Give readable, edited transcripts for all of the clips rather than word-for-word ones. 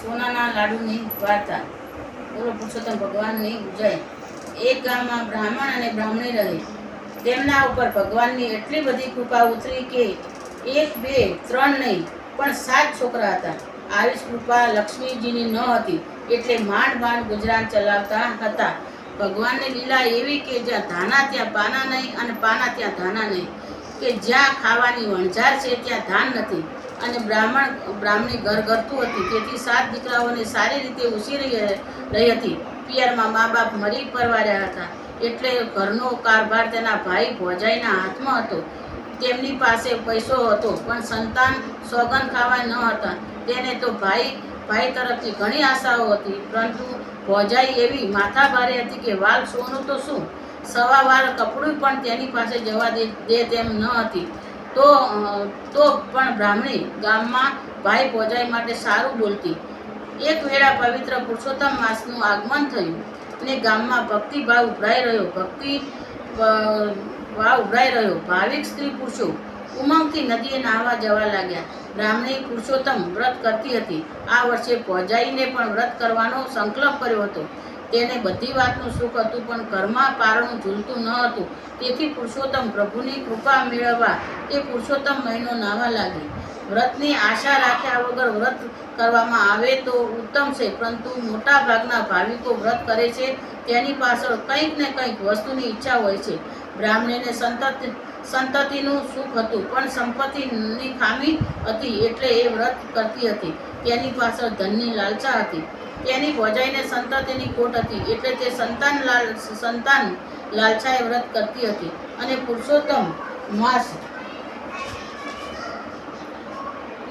સોનાના લાડુની વાર્તા. બોલો પુરુષોત્તમ ભગવાનની જય. એક ગામમાં બ્રાહ્મણ અને બ્રાહ્મણી રહે. તેમના ઉપર ભગવાનની એટલી બધી કૃપા ઉતરી કે 1, 2, 3 નહીં પણ 7 છોકરા હતા. આવી કૃપા લક્ષ્મીજીની ન હતી, એટલે માંડ માંડ ગુજરાન ચલાવતા હતા. ભગવાનની લીલા એવી કે જ્યાં ધાના ત્યાં પાના નહીં, અને પાના ત્યાં ધાના નહીં, કે જ્યાં ખાવાની વણઝાર છે ત્યાં ધાન નથી. અને બ્રાહ્મણી ઘર ઘરતું હતી, તેથી 7 દીકરાઓને સારી રીતે ઉછેરી રહી હતી. પિયરમાં મા બાપ મરી પરવાર્યા હતા, એટલે ઘરનો કારભાર તેના ભાઈ ભોજાઈના હાથમાં હતો. તેમની પાસે પૈસો હતો, પણ સંતાન સોગન ખાવા ન હતા. તેને તો ભાઈ તરફથી ઘણી આશાઓ હતી, પરંતુ ભોજાઈ એવી માથા ભારે હતી કે વાલ સોનું તો શું, સવાવાર કપડું પણ તેની પાસે જવા દે તેમ ન હતી. તો પણ બ્રાહ્મણી ગામમાં ભાઈ ભોજાઈ માટે સારું બોલતી. એક વેળા પવિત્ર પુરુષોત્તમ માસનું આગમન થયું અને ગામમાં ભક્તિભાવ ઉભરાઈ રહ્યો. ભાવિક સ્ત્રી પુરુષો ઉમંગથી નદીએ નાહવા જવા લાગ્યા. બ્રાહ્મણી પુરુષોત્તમ વ્રત કરતી હતી. આ વર્ષે ભોજાઈને પણ વ્રત કરવાનો સંકલ્પ કર્યો હતો. તેને બધી વાતનું સુખ હતું, પણ ઘરમાં પારણું ઝૂલતું ન હતું. તેથી પુરુષોત્તમ પ્રભુની કૃપા મેળવવા તે પુરુષોત્તમ મહિનો નાહવા લાગી. વ્રતની આશા રાખ્યા વગર વ્રત કરવામાં આવે તો ઉત્તમ છે, પરંતુ મોટા ભાગના ભાવિકો વ્રત કરે છે તેની પાછળ કંઈક ને કંઈક વસ્તુની ઈચ્છા હોય છે. બ્રાહ્મણીને સંતતિનું સુખ હતું, પણ સંપત્તિની ખામી હતી, એટલે એ વ્રત કરતી હતી. તેની પાછળ ધનની લાલસા હતી. તેની ભોજાઈને સંતતિની ખોટ હતી, એટલે તે સંતાન લાલસાએ વ્રત કરતી હતી. અને પુરુષોત્તમ માસ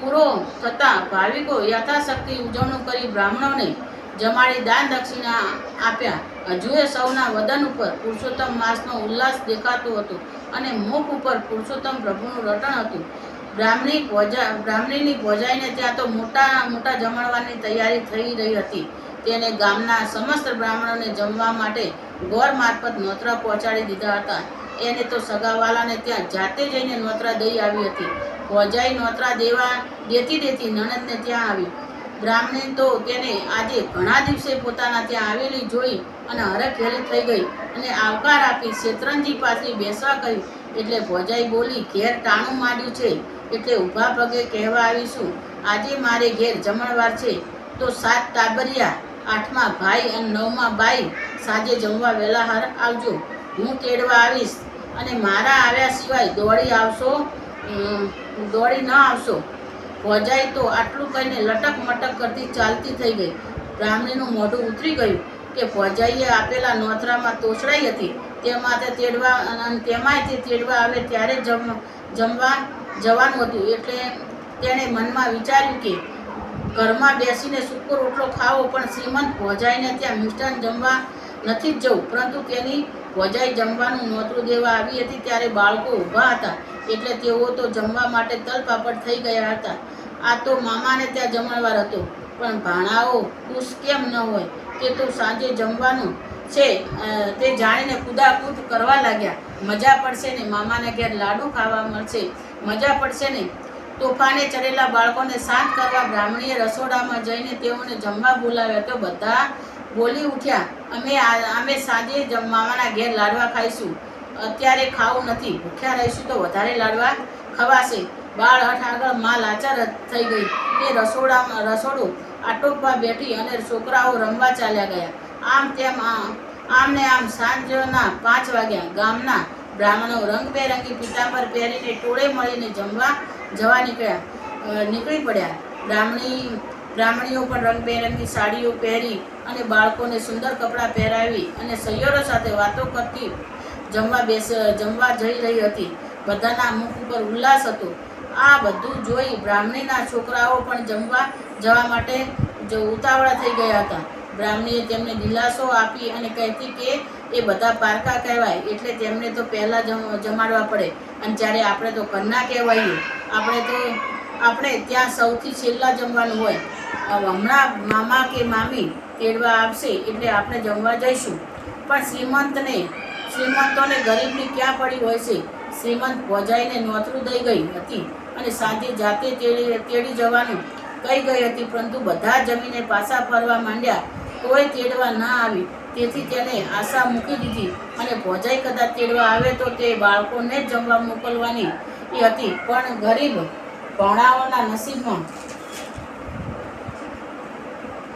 પૂરો થતાં ભાવિકો યથાશક્તિ ઉજવણી કરી બ્રાહ્મણોને જમાડી દાન દક્ષિણા આપ્યા. હજુએ સૌના વદન ઉપર પુરુષોત્તમ માસનો ઉલ્લાસ દેખાતો હતો, અને મુખ ઉપર પુરુષોત્તમ પ્રભુનું રટણ હતું. બ્રાહ્મણીની ભોજાઈને ત્યાં તો મોટા જમણવાની તૈયારી થઈ રહી હતી. તેને ગામના સમસ્ત બ્રાહ્મણોને જમવા માટે ગોર મારફત નોતરા પહોંચાડી દીધા હતા. એને તો સગાવાલાને ત્યાં જાતે જઈને નોતરા દઈ આવી હતી. ભોજાઈ નોતરા દેતી નણંદને ત્યાં આવી. બ્રાહ્મણી તો તેને આજે ઘણા દિવસે પોતાના ત્યાં આવેલી જોઈ અને હરખેલી થઈ ગઈ, અને આવકાર આપી શેત્રંજી પાસે બેસવા કહ્યું. એટલે ભોજાઈ બોલી, ઘેર ટાણું માંડ્યું છે, એટલે ઊભા પગે કહેવા આવીશું. આજે મારે ઘેર જમણવાર છે, તો 7 ટાબરિયા, 8માં ભાઈ અને 9માં બાઈ સાંજે જમવા વહેલા આવજો. હું તેડવા આવીશ, અને મારા આવ્યા સિવાય દોડી ન આવશો. ભોજાઈ તો આટલું કહીને લટક મટક કરતી ચાલતી થઈ ગઈ. બ્રાહ્મણીનું મોઢું ઉતરી ગયું કે ભોજાઈએ આપેલા નોતરામાં તોછડાઈ હતી. તેમાંય તે તેડવા આવે ત્યારે જમવા જવાનું હતું. એટલે તેણે મનમાં વિચાર્યું કે ઘરમાં બેસીને સૂકો રોટલો ખાવો, પણ શ્રીમંત ભોજાઈને ત્યાં મિષ્ટાન જમવા નથી જ જવું. પરંતુ તેની ભોજાઈ જમવાનું નોતરું દેવા આવી હતી ત્યારે બાળકો ઊભા હતા, એટલે તેઓ તો જમવા માટે તલપાપડ થઈ ગયા હતા. આ તો મામાને ત્યાં જમણવાર હતો, પણ ભાણાઓ ખુશ કેમ ન હોય? તે તો સાંજે જમવાનું છે તે જાણીને કૂદાકૂદ કરવા લાગ્યા. મજા પડશે ને, મામાને ઘેર લાડુ ખાવા મળશે, મજા પડશે ને. તોફાને ચડેલા બાળકોને શાંત કરવા બ્રાહ્મણીએ રસોડામાં જઈને તેઓને જમવા બોલાવ્યા. તો બધા બોલી ઉઠ્યા, અમે સાંજે મામાના ઘેર લાડવા ખાઈશું, અત્યારે ખાવું નથી. ભૂખ્યા રહીશું તો વધારે લાડવા ખવાશે. બાળ હઠ આગળ માં લાચાર થઈ ગઈ. તે રસોડું આટોપવા બેઠી, અને છોકરાઓ રમવા ચાલ્યા ગયા. આમ ને આમ સાંજના 5 વાગ્યા. ગામના બ્રાહ્મણો રંગબેરંગી પીતાંબર પહેરીને ટોળે મળીને જમવા જવા નીકળી પડ્યા. બ્રાહ્મણીઓ પણ રંગબેરંગી સાડીઓ પહેરી અને બાળકોને સુંદર કપડાં પહેરાવી અને સૈયરો સાથે વાતો કરતી જમવા જઈ રહી હતી. બધાના મુખ ઉપર ઉલ્લાસ હતો. આ બધું જોઈ બ્રાહ્મણીના છોકરાઓ પણ જમવા જવા માટે ઉતાવળા થઈ ગયા હતા. બ્રાહ્મણીએ તેમને દિલાસો આપી અને કહેતી કે એ બધા પારકા કહેવાય, એટલે તેમને તો પહેલાં જમાડવા પડે, અને જ્યારે આપણે તો કન્યા કહેવાઈએ, આપણે ત્યાં સૌથી છેલ્લા જમવાનું હોય. હમણાં મામા કે મામી તેડવા આવશે, એટલે આપણે જમવા જઈશું. પણ શ્રીમંતોને ગરીબની ક્યાં પડી હોય છે? શ્રીમંત ભોજાઈને નોતરું દઈ ગઈ હતી, અને સાંજે જાતે તેડી જવાનું કહી ગઈ હતી, પરંતુ બધા જમીને પાછા ફરવા માંડ્યા, તોય તેડવા ન આવી. તેથી તેને આશા મૂકી દીધી અને ભોજાઈ કદાચ તેડવા આવે તો તે બાળકોને જ જમવા મોકલવાની હતી. પણ ગરીબ ભણાવોના નસીબમાં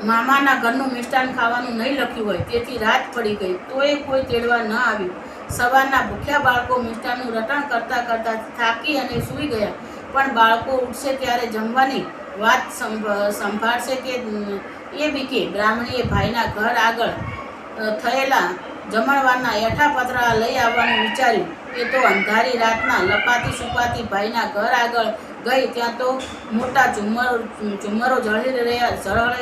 મામાના ઘરનું મિષ્ટાન ખાવાનું નહીં લખ્યું હોય. તેથી રાત પડી ગઈ, તોય કોઈ તેડવા ન આવ્યું. સવારના ભૂખ્યા બાળકો મિષ્ટાનનું રટણ કરતાં કરતાં થાકી અને સૂઈ ગયા. પણ બાળકો ઉઠશે ત્યારે જમવાની વાત સંભાળશે કે એ બીકે બ્રાહ્મણીએ ભાઈના ઘર આગળ થયેલા જમણવારના એઠા પતરા લઈ આવવાનું વિચાર્યું. એ તો અંધારી રાતના લપાતી સુપાતી ભાઈના ઘર આગળ ગઈ. ત્યાં તો મોટા ઝુમ્મરો ઝળહળી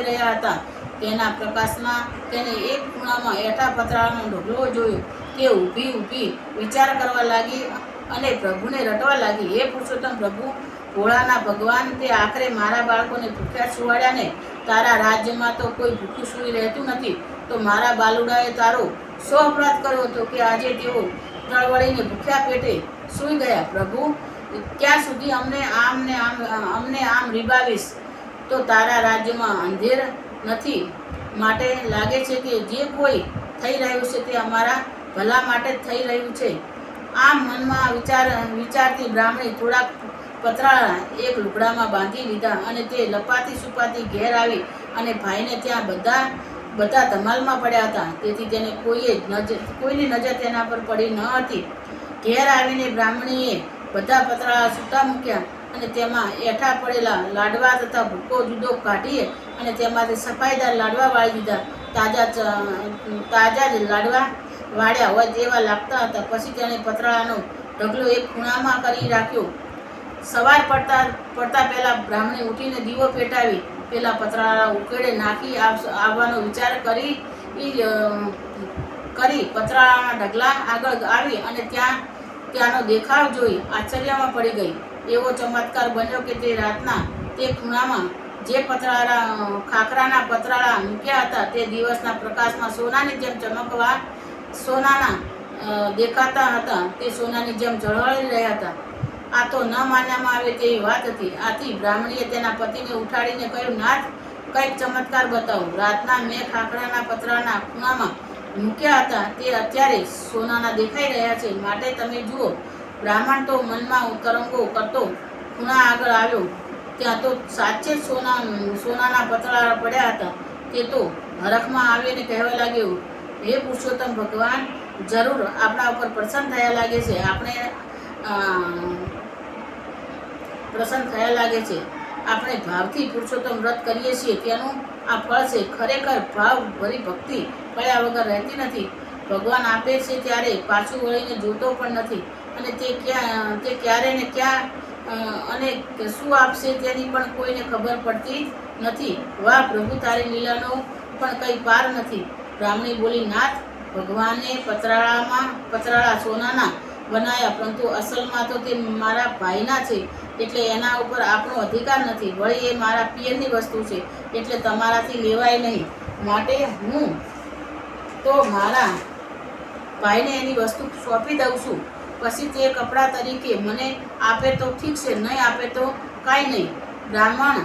રહ્યા હતા. તેના પ્રકાશમાં તેને એક ખૂણામાં એઠા પતરાનો ઢગલો જોયો. તે ઊભી વિચાર કરવા લાગી અને પ્રભુને રટવા લાગી, હે પુરુષોત્તમ પ્રભુ, ભોળાના ભગવાન, તે આખરે મારા બાળકોને ભૂખ્યા સુવાડ્યા ને. તારા રાજ્યમાં તો કોઈ ભૂખ્યું સૂઈ રહેતું નથી. તો મારા બાલુડાએ તારો શો અપરાધ કર્યો હતો કે આજે તેઓ તળવળીને ભૂખ્યા પેટે સૂઈ ગયા? પ્રભુ, ક્યાં સુધી અમને આમ રીબાવીશ? તો તારા રાજ્યમાં અંધેર નથી. માટે લાગે છે કે જે કોઈ થઈ રહ્યું છે તે અમારા ભલા માટે જ થઈ રહ્યું છે. આમ મનમાં વિચારતી બ્રાહ્મણી થોડાક પતરાળા એક લુગડામાં બાંધી લીધા અને તે લપાતી સુપાતી ઘેર આવી અને ભાઈને ત્યાં બધા ધમાલમાં પડ્યા હતા. તેથી તેને કોઈની નજર તેના પર પડી ન હતી. ઘેર આવીને બ્રાહ્મણીએ બધા પતરાળા છૂટા મૂક્યા અને તેમાં એઠા પડેલા લાડવા તથા ભૂકો જુદો કાઢીએ અને તેમાંથી સફાઈદાર લાડવા વાળી દીધા. તાજા જ લાડવા વાળ્યા હોય તેવા લાગતા હતા. પછી તેણે પતરાળાનો ઢગલો એક ખૂણામાં કરી રાખ્યો. સવાર પડતા પહેલા બ્રાહ્મણે ઉઠીને દીવો પેટાવી પેલા પતરાળા ઉકેડે નાખી આવવાનો વિચાર કરી પતરાળાના ઢગલા આગળ આવી અને ત્યાંનો દેખાવ જોઈ આશ્ચર્યમાં પડી ગઈ. એવો ચમત્કાર બન્યો કે તે રાતના તે ખૂણામાં જે ખાખરાના પતરાળા મૂક્યા હતા તે દિવસના પ્રકાશમાં સોનાની જેમ સોનાના દેખાતા હતા. તે સોનાની જેમ ઝળહળી રહ્યા હતા. આ તો ન માનવામાં આવે તેવી વાત હતી. આથી બ્રાહ્મણીએ તેના પતિને ઉઠાડીને કહ્યું, નાથ, કંઈક ચમત્કાર બતાવો. રાતના મેં ખાખરાના પતરાના ખૂણામાં મૂક્યા હતા તે અત્યારે સોનાના દેખાઈ રહ્યા છે, માટે તમે જુઓ. બ્રાહ્મણ તો મનમાં તરંગો કરતો ખૂણા આગળ આવ્યો. ત્યાં તો સાચે જ સોનાના પતરાળા પડ્યા હતા. તે તો હરખમાં આવીને કહેવા લાગ્યો, હે પુરુષોત્તમ ભગવાન, જરૂર આપણા ઉપર પ્રસન્ન થયા લાગે છે. આપણે ભાવથી પુરુષોત્તમ વ્રત કરીએ છીએ, તેનું આ ફળ છે. ખરેખર ભાવ ભરી ભક્તિ પડ્યા વગર રહેતી નથી. ભગવાન આપે છે ત્યારે પાછું વળીને જોતો પણ નથી અને તે ક્યારે ને ક્યાં અને શું આપશે તેની પણ કોઈને ખબર પડતી નથી. વાહ પ્રભુ, તારી લીલાનો પણ કંઈ પાર નથી. બ્રાહ્મણી બોલી, નાથ, ભગવાને પતરાળા સોનાના બનાવ્યા, પરંતુ અસલમાં તો તે મારા ભાઈના છે, એટલે એના ઉપર આપણો અધિકાર નથી. વળી એ મારા પિયરની વસ્તુ છે, એટલે તમારાથી લેવાય નહીં. માટે હું તો મારા ભાઈને એની વસ્તુ સોંપી દઉં છું. પછી તે કપડાં તરીકે મને આપે તો ઠીક છે, નહીં આપે તો કાંઈ નહીં. બ્રાહ્મણ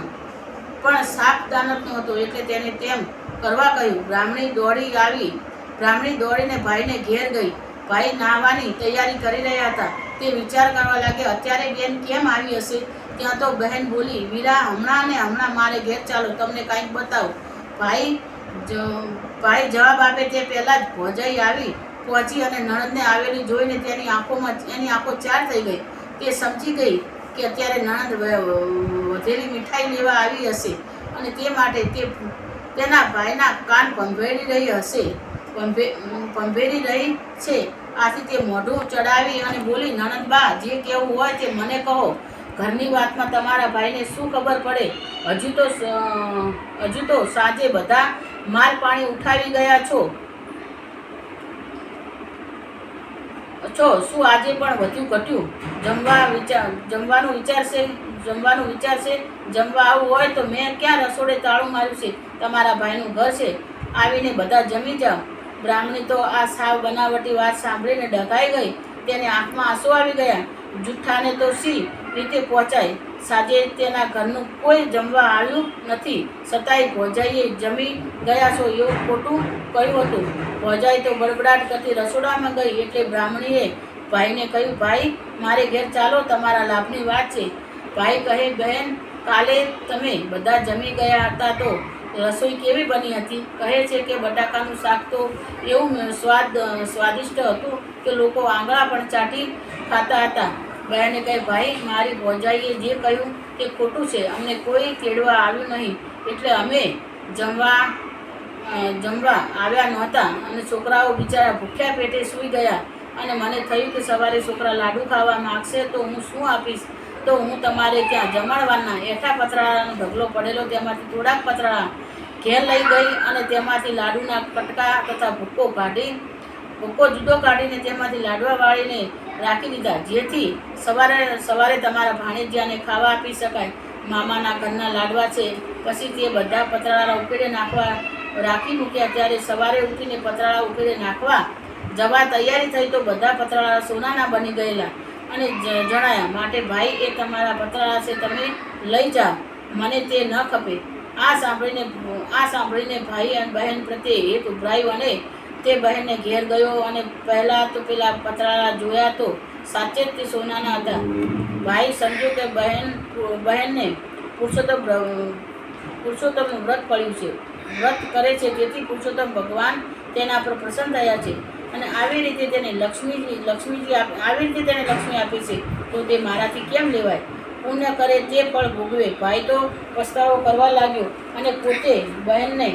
પણ સાપ દાનતનો હતો, એટલે તેને તેમ કરવા કહ્યું. બ્રાહ્મણી દોડીને ભાઈને ઘેર ગઈ. ભાઈ નાહવાની તૈયારી કરી રહ્યા હતા. તે વિચાર કરવા લાગ્યા, અત્યારે બેન કેમ આવી હશે? ત્યાં તો બહેન બોલી, વીરા, હમણાં મારે ઘેર ચાલો, તમને કાંઈક બતાવું. ભાઈ જવાબ આપે તે પહેલાં જ ભોજાઈ પહોંચી અને નણંદને આવેલી જોઈને એની આંખો ચાર થઈ ગઈ. તે સમજી ગઈ કે અત્યારે નણંદ વધેલી મીઠાઈ લેવા આવી હશે અને તે માટે તે તેના ભાઈના કાન પંભેરી રહી છે. આથી તે મોઢું ચડાવી અને બોલી, નણંદબા, જે કહેવું હોય તે મને કહો. ઘરની વાતમાં તમારા ભાઈને શું ખબર પડે? હજુ તો સાંજે બધા માલ પાણી ઉઠાવી ગયા છો. શું આજે પણ વધ્યું ઘટ્યું જમવાનું વિચારશે? જમવા આવવું હોય તો મેં ક્યાં રસોડે તાળું માર્યું છે? તમારા ભાઈનું ઘર છે, આવીને બધા જમી જાઓ. બ્રાહ્મણી તો આ સાવ બનાવટી વાત સાંભળીને ડઘાઈ ગઈ. તેને આંખમાં આંસુ આવી ગયા. જુઠ્ઠાને તો સી રીતે પહોંચાય. સાંજે તેના ઘરનું કોઈ જમવા આવ્યું નથી, છતાંય ભોજાઈએ જમી ગયા છો એવું ખોટું કહ્યું હતું. ભોજાઈ તો બડબડાટ કરતી રસોડામાં ગઈ એટલે બ્રાહ્મણીએ ભાઈને કહ્યું, ભાઈ મારે ઘેર ચાલો, તમારા લાભની વાત છે. ભાઈ કહે, બહેન કાલે તમે બધા જમી ગયા હતા તો રસોઈ કેવી બની હતી? કહે છે કે બટાકાનું શાક તો એવું સ્વાદિષ્ટ હતું કે લોકો આંગળા પણ ચાટી ખાતા હતા. બહેને કહે, ભાઈ મારી ભોજાઈએ જે કહ્યું તે ખોટું છે, અમને કોઈ તેડવા આવ્યું નહીં એટલે અમે જમવા આવ્યા નહોતા અને છોકરાઓ બિચારા ભૂખ્યા પેટે સૂઈ ગયા અને મને થયું કે સવારે છોકરા લાડુ ખાવા માગશે તો હું શું આપીશ? તો હું તમારે ત્યાં જમણવારના એઠા પતરાળાનો ઢગલો પડેલો તેમાંથી થોડાક પતરાળા ઘેર લઈ ગઈ અને તેમાંથી લાડુના કટકા તથા ભૂક્કો જુદો કાઢીને તેમાંથી લાડવા વાળીને રાખી દીધા, જેથી સવારે તમારા ભાણેજિયાને ખાવા આપી શકાય. મામાના ઘરના લાડવા છે. પછી તે બધા પતરાળા ઉકેડે નાખવા રાખી મૂક્યા. ત્યારે સવારે ઉઠીને પતરાળા ઉકેડે નાખવા જવા તૈયારી થઈ તો બધા પતરાળા સોનાના બની ગયેલા અને જણાયા. માટે ભાઈ એ તમારા પતરાળા છે, તમે લઈ જાઓ, મને તે ન ખપે. આ સાંભળીને ભાઈ અને બહેન પ્રત્યે હેત ઉભરાયું અને તે બહેનને ઘેર ગયો અને પહેલાં તો પેલા પતરાળા જોયા તો સાચે જ તે સોનાના હતા. ભાઈ સમજ્યો કે બહેનને પુરુષોત્તમનું વ્રત પડ્યું છે, વ્રત કરે છે, તેથી પુરુષોત્તમ ભગવાન તેના પર પ્રસન્ન થયા છે અને આવી રીતે તેને લક્ષ્મી આપી છે. તો તે મારાથી કેમ લેવાય? પુણ્ય કરે તે ફળ ભોગવે. ભાઈ તો પસ્તાવો કરવા લાગ્યો અને પોતે બહેનને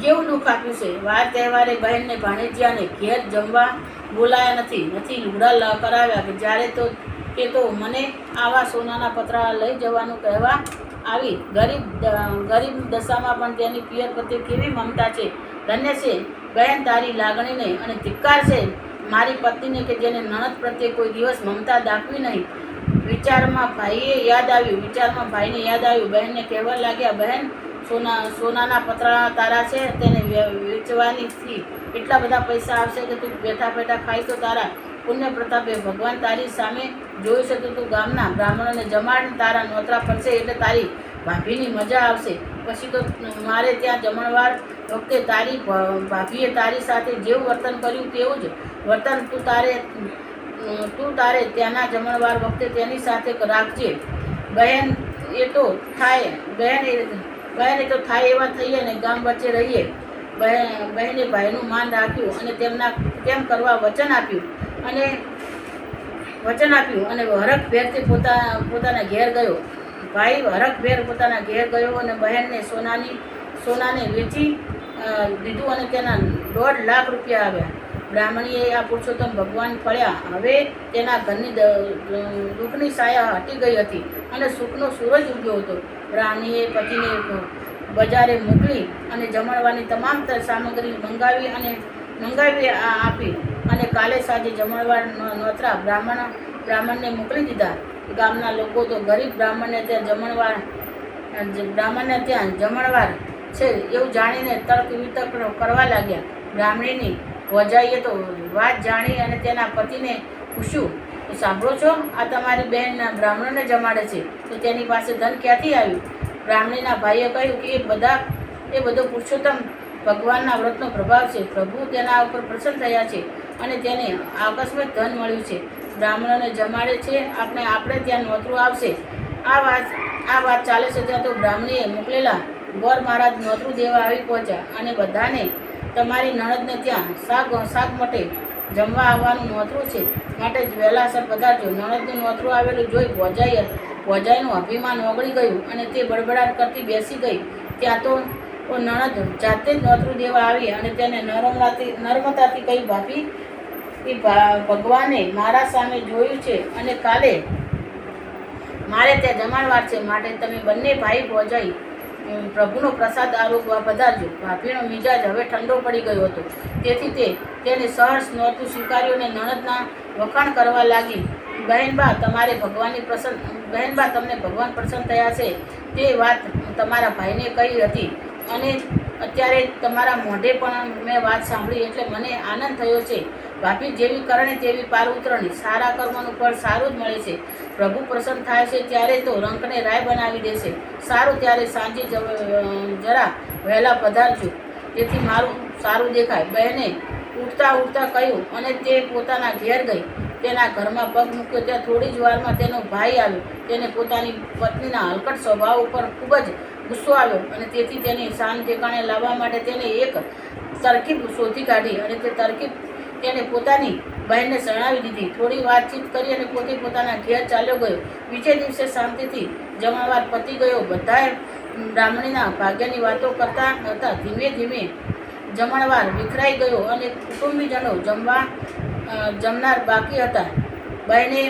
કેવું દુઃખ આપ્યું છે. વાર તહેવારે બહેનને ભાણેજિયાને ઘેર જમવા બોલાયા નથી લુગડા કરાવ્યા કે જ્યારે તો કે તો મને આવા સોનાના પતરાળા લઈ જવાનું કહેવા આવી. ગરીબ દશામાં પણ તેની પિયર પ્રત્યે કેવી મમતા છે. ધન્ય છે બહેન તારી લાગણીને અને ધિક્કાર છે મારી પત્નીને કે જેને નણદ પ્રત્યે કોઈ દિવસ મમતા દાખવી નહીં. વિચારમાં ભાઈને યાદ આવ્યું. બહેનને કહેવા લાગ્યા, બહેન સોનાના પતરાળા તારા છે, તેને વેચવાનીથી એટલા બધા પૈસા આવશે કે તું બેઠા ખાઈ તો તારા પુણ્ય પ્રતાપે ભગવાન તારી સામે જોઈ શકે. તું ગામના બ્રાહ્મણોને જમાડ, તારા નોતરા પડશે એટલે તારી ભાભીની મજા આવશે. પછી તો મારે ત્યાં જમણવાર વખતે તારી ભાભીએ તારી સાથે જેવું વર્તન કર્યું તેવું જ વર્તન તું તારે ત્યાંના જમણવાર વખતે તેની સાથે રાખજે. બહેન એ તો થાય એવા થઈએ ને ગામ વચ્ચે રહીએ. બહેને ભાઈનું માન રાખ્યું અને તેમ કરવા વચન આપ્યું અને હરખભેરથી પોતાના ઘેર ગયો. ભાઈ હરખભેર પોતાના ઘેર ગયો અને બહેનને સોનાને વેચી દીધું અને તેના 1.5 લાખ રૂપિયા આવ્યા. બ્રાહ્મણીએ આ પુરુષોત્તમ ભગવાન ફળ્યા. હવે તેના ઘરની દુઃખની છાયા હટી ગઈ હતી અને સુખનો સૂરજ ઉગ્યો હતો. બ્રાહ્મણીએ પતિને બજારે મોકલી અને જમણવાની તમામ સામગ્રી મંગાવી આપી અને કાલે સાંજે જમણવાર નોતરા બ્રાહ્મણને મોકલી દીધા. ગામના લોકો તો ગરીબ બ્રાહ્મણને ત્યાં જમણવાર છે એવું જાણીને તર્ક વિતર્ક કરવા લાગ્યા. બ્રાહ્મણીની ભોજાઈએ તો વાત જાણી અને તેના પતિને પૂછ્યું, સાંભળો છો, આ તમારી બહેન બ્રાહ્મણને જમાડે છે તો તેની પાસે ધન ક્યાંથી આવ્યું? બ્રાહ્મણીના ભાઈએ કહ્યું કે એ બધો પુરુષોત્તમ ભગવાનના વ્રતનો પ્રભાવ છે. પ્રભુ તેના ઉપર પ્રસન્ન થયા છે અને તેને આકસ્મિક ધન મળ્યું છે. બ્રાહ્મણોને જમાડે છે, આપણે ત્યાં નોતરું આવશે. આ વાત ચાલે છે ત્યાં તો બ્રાહ્મણીએ મોકલેલા ગોર મહારાજ નોતરું દેવા આવી પહોંચ્યા અને બધાને તમારી નણદને ત્યાં શાક માટે જમવા આવવાનું નોતરું છે, માટે જ વહેલાસર પધારજો. નણદનું નોતરું આવેલું જોઈ ભોજાઈનું અભિમાન ઓગળી ગયું અને તે બડબડાટ કરતી બેસી ગઈ. ત્યાં તો નણદ જાતે જ નોતરું દેવા આવી અને તેને નર્મતાથી કહી, ભાભી એ ભગવાને મારા સામે જોયું છે અને કાલે મારે ત્યાં જમણવાર છે, માટે તમે બંને ભાઈ ભોજાઈ પ્રભુનો પ્રસાદ આરોગવા પધારજો. ભાભીનો મિજાજ હવે ઠંડો પડી ગયો હતો, તેથી તેને સહર્ષ નોતું સ્વીકાર્યું અને નણદના વખાણ કરવા લાગી. બહેનબા તમને ભગવાન પ્રસન્ન થયા છે તે વાત તમારા ભાઈને કહી હતી અને અત્યારે તમારા મોઢે પણ મેં વાત સાંભળી એટલે મને આનંદ થયો છે. ભાભી જેવી કરણી તેવી પાર ઉતરણી, સારા કર્મનું ફળ સારું જ મળે છે. પ્રભુ પ્રસન્ન થાય છે ત્યારે તો રંકને રાય બનાવી દેશે. સારું, ત્યારે સાંજે જરા વહેલા પધારજો, તેથી મારું સારું દેખાય. બહેને ઉઠતા ઉઠતા કહ્યું અને તે પોતાના ઘેર ગઈ. તેના ઘરમાં પગ મૂક્યો ત્યાં થોડી જ વારમાં તેનો ભાઈ આવ્યો. તેને પોતાની પત્નીના હલકટ સ્વભાવ ઉપર ખૂબ જ ગુસ્સો આવ્યો અને તેથી તેની શાન ઠેકાણે લાવવા માટે તેને એક તરકીબ શોધી કાઢી અને તે તરકીબ તેને પોતાની બહેનને જણાવી દીધી. થોડી વાતચીત કરી અને પોતે પોતાના ઘેર ચાલ્યો ગયો. બીજે દિવસે શાંતિથી જમણવાર પતી ગયો. બધાએ બ્રાહ્મણીના ભાગ્યની વાતો કરતા હતા. ધીમે ધીમે જમણવાર વિખરાઈ ગયો અને કુટુંબીજનો જમનાર બાકી હતા. બહેને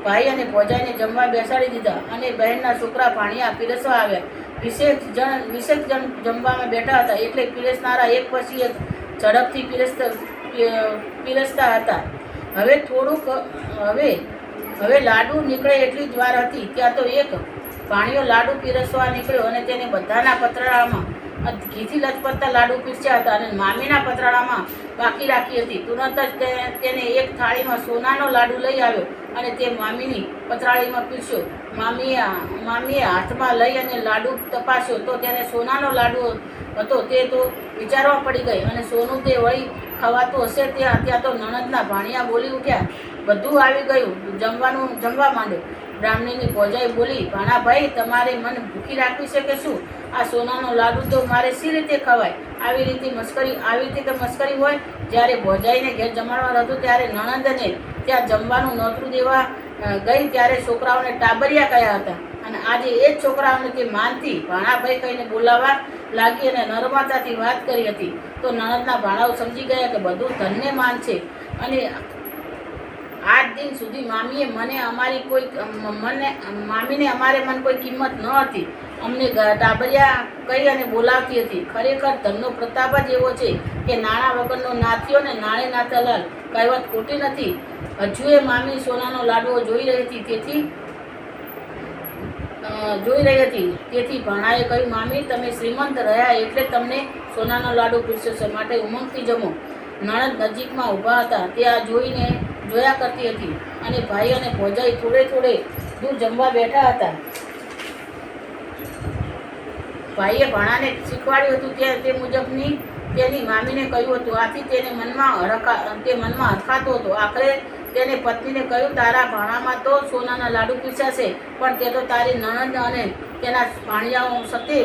ભાઈ અને ભોજાઈને જમવા બેસાડી દીધા અને બહેનના છોકરા ભાણિયા પીરસવા આવ્યા. 20 જણ જમવામાં બેઠા હતા એટલે પીરસનારા એક પછી એક ઝડપથી પીરસતા હતા. હવે લાડુ નીકળે એટલી જ વાર હતી ત્યાં તો એક ભાણિયો લાડુ પીરસવા નીકળ્યો અને તેને બધાના પતરાળામાં ઘીથી લચપતતા લાડુ પીરસ્યા હતા અને મામીના પતરાળામાં બાકી રાખી હતી. તુરંત જ તેને એક થાળીમાં સોનાનો લાડુ લઈ આવ્યો અને તે મામીની પતરાળીમાં પીરસ્યો. મામીએ હાથમાં લઈ અને લાડુ તપાસ્યો તો તેને સોનાનો લાડુ હતો. તે તો વિચારવા પડી ગઈ અને સોનું તે વળી ખવાતું હશે. ત્યાં તો નણંદના ભાણિયા બોલી ઉઠ્યા, બધું આવી ગયું, જમવા માંડો. બ્રાહ્મણીની ભોજાઈ બોલી, ભાણાભાઈ, તમારે મને ભૂખી રાખવી છે કે શું? આ સોનાનો લાડુ તો મારે સી રીતે ખવાય? આવી રીતે મસ્કરી હોય. જ્યારે ભોજાઈને ઘેર જમાડવા હતું ત્યારે નણંદને ત્યાં જમવાનું નોતરું દેવા ગઈ ત્યારે છોકરાઓને ટાબરિયા કયા હતા અને આજે એ જ છોકરાઓને તે માનથી ભાણાભાઈ કહીને બોલાવવા લાગી અને નર્મદાથી વાત કરી હતી. તો નણંદના ભાણાઓ સમજી ગયા કે બધું ધનને માન છે અને 8 દિન સુધી મામીને અમારે મન કોઈ કિંમત ન હતી. અમને ટાબરિયા કહી અને બોલાવતી હતી. ખરેખર ધનનો પ્રતાપ જ એવો છે કે નાણાં વગરનો નાથ્યો ને નાણે નાથાલાલ કહેવત ખોટી નથી. હજુએ મામી સોનાનો લાડવો જોઈ રહી હતી. તેથી ભાણાએ કહ્યું, મામી, તમે શ્રીમંત રહ્યા એટલે તમને સોનાનો લાડુ પીરસ્યો છે, માટે ઉમંગથી જમો. નણંદ નજીકમાં ઊભા હતા. તે આ જોયા કરતી હતી અને ભાઈ અને ભોજાઈ થોડે દૂર જમવા બેઠા હતા. ભાઈએ ભાણાને શીખવાડ્યું હતું તે મુજબની તેની મામીને કહ્યું હતું. આથી તેને મનમાં હરખાતો હતો. આખરે તેને પત્નીને કહ્યું, તારા ભાણામાં તો સોનાના લાડુ પીરસાશે, પણ તે તો તારી નણંદ અને તેના ભાણિયાઓ સતે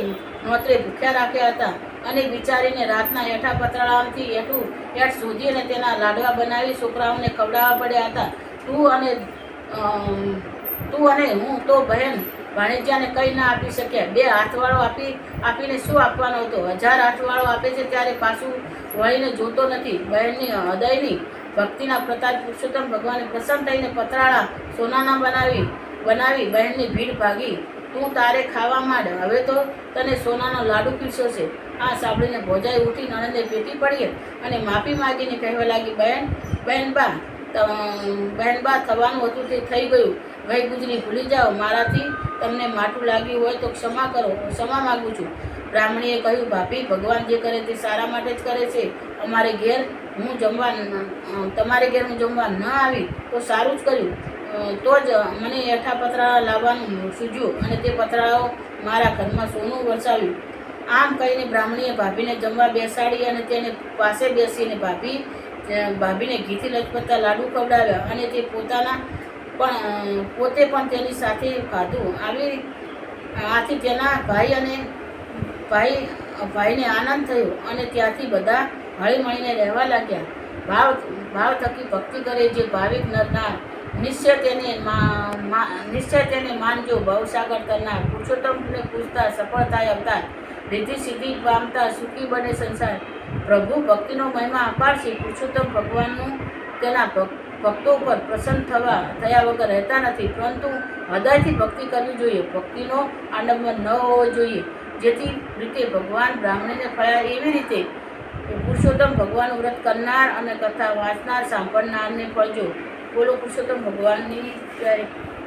નોતરે ભૂખ્યા રાખ્યા હતા અને બિચારીને રાતના હેઠા પતરાળામાંથી હેઠ શોધી અને તેના લાડવા બનાવી છોકરાઓને ખવડાવવા પડ્યા હતા. તું અને હું તો બહેન ભાણેજાને કંઈ ના આપી શક્યા. 2 હાથવાળો આપીને શું આપવાનો હતો? 1000 હાથવાળો આપે છે ત્યારે પાછું વળીને જોતો નથી. બહેનની હૃદયની ભક્તિના પ્રતાપ પુરુષોત્તમ ભગવાને પ્રસન્ન થઈને પતરાળા સોનાના બનાવી બહેનની ભીડ ભાગી. તું તારે ખાવા માંડ, હવે તો તને સોનાનો લાડુ પીરસ્યો છે. આ સાંભળીને ભોજાઈ ઉઠી નણંદે પેટી પડી અને માફી માગીને કહેવા લાગી, બહેનબા, થવાનું હતું તે થઈ ગયું. વહી ગુજરી ભૂલી જાઓ. મારાથી તમને માઠું લાગ્યું હોય તો ક્ષમા માગું છું. બ્રાહ્મણીએ કહ્યું, ભાભી, ભગવાન જે કરે તે સારા માટે જ કરે છે. તમારે ઘેર હું જમવા ન આવી તો સારું જ કર્યું. તો જ મને હેઠા પતરાળા લાવવાનું સૂઝ્યું અને તે પતરાળાઓ મારા ઘરમાં સોનું વરસાવ્યું. આમ કહીને બ્રાહ્મણીએ ભાભીને જમવા બેસાડી અને તેને પાસે બેસીને ભાભીને ઘીથી લચપતતા લાડુ ખવડાવ્યા અને તે પોતે પણ તેની સાથે ખાધું. આથી તેના ભાઈને આનંદ થયો અને ત્યાંથી બધા હળી મળીને રહેવા લાગ્યા. ભાવ થકી ભક્તિ કરે જે ભાવિક નરનાર, નિશ્ચય તેને માનજો ભવસાગર તરનાર. પુરુષોત્તમને પૂજતા સફળતાએ અવતાર, રીતિ સિદ્ધિ પામતા સુખી બને સંસાર. પ્રભુ ભક્તિનો મહિમા અપાર છે. પુરુષોત્તમ ભગવાનનું તેના ભક્તો ઉપર પ્રસન્ન થયા વગર રહેતા નથી, પરંતુ હૃદયથી ભક્તિ કરવી જોઈએ. ભક્તિનો આડંબર ન હોવો જોઈએ. જેથી રીતે ભગવાન બ્રાહ્મણીને ફળ્યા એવી રીતે પુરુષોત્તમ ભગવાનનું વ્રત કરનાર અને કથા વાંચનાર સાંભળનારને ફળજો. બોલો પુરુષોત્તમ ભગવાનની જય.